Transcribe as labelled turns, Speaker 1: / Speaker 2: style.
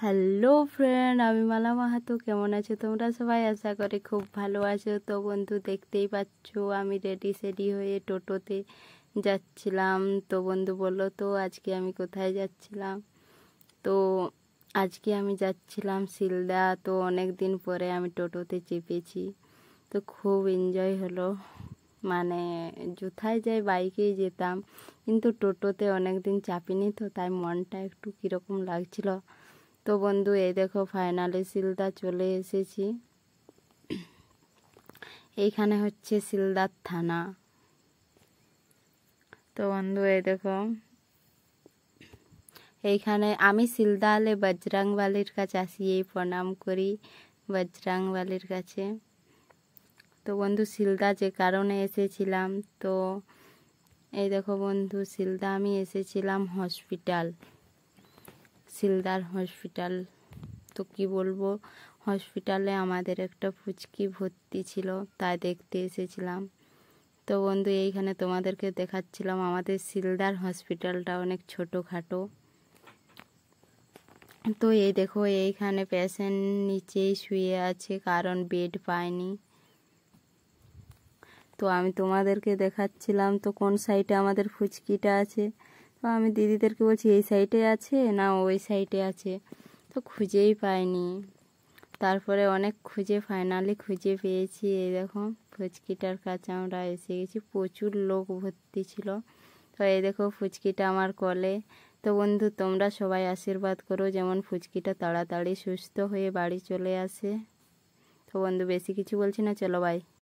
Speaker 1: Hello friend, আমি মালা মাহাতো। কেমন আছো তোমরা সবাই? আশা করি খুব ভালো আছো। তো বন্ধু, দেখতেই পাচ্ছ আমি রেডি সেডি হয়ে টোটোতে যাচ্ছিলাম। তো বন্ধু বললো তো আজকে আমি কোথায় যাচ্ছিলাম। তো আজকে আমি যাচ্ছিলাম শিলদা। তো অনেক দিন পরে আমি টোটোতে চেপেছি, তো খুব এনজয় হলো। মানে কোথায় যাই বাইকেই যেতাম, কিন্তু টোটোতে অনেক দিন চাপিনি, তো তাই মনটা একটু কীরকম লাগছিল। তো বন্ধু, এই দেখো ফাইনালি শিলদা চলে এসেছি। এইখানে হচ্ছে শিলদার থানা। তো বন্ধু এই দেখো, এইখানে আমি শিলদা হলে বজরংবলীর কাছে আসি, এই প্রণাম করি বজরংবলীর কাছে। তো বন্ধু, শিলদা যে কারণে এসেছিলাম, তো এই দেখো বন্ধু, শিলদা আমি এসেছিলাম হসপিটাল, শিলদার হসপিটাল। তো কি বলবো, হসপিটালে আমাদের একটা ফুচকি ভর্তি ছিল, তাই দেখতে এসেছিলাম। তো বন্ধু, এইখানে তোমাদেরকে দেখাচ্ছিলাম আমাদের শিলদার হসপিটালটা অনেক ছোটোখাটো। তো এই দেখো, এইখানে পেশেন্ট নিচেই শুয়ে আছে, কারণ বেড পায়নি। তো আমি তোমাদেরকে দেখাচ্ছিলাম তো কোন সাইডে আমাদের ফুচকিটা আছে। তো আমি দিদিদেরকে বলছি এই সাইডে আছে না ওই সাইডে আছে, তো খুঁজেই পাইনি। তারপরে অনেক খুঁজে ফাইনালি খুঁজে পেয়েছি। এই দেখো ফুচকিটার কাছে আমরা এসে গেছি, প্রচুর লোক ভর্তি ছিল। তো এই দেখো ফুচকিটা আমার কলে। তো বন্ধু, তোমরা সবাই আশীর্বাদ করো যেমন ফুচকিটা তাড়াতাড়ি সুস্থ হয়ে বাড়ি চলে আসে। তো বন্ধু, বেশি কিছু বলছি না, চলো বাই।